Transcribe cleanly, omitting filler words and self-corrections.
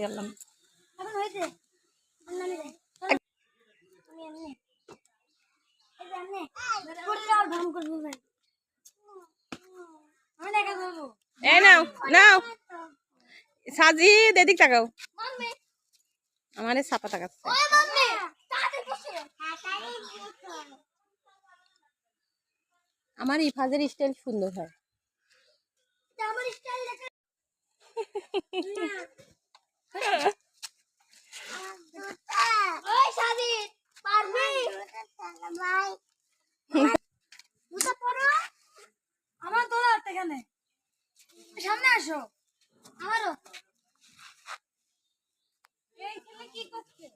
গেলাম। এই নাও নাও সাজি দেদিক তাকাও আমারে ছাপা তাকাচ্ছে আমার ইফাজের স্টাইল সুন্দর হয় আমার তোলা এখানে সামনে আসো আমারও এই ছেলে কি করছে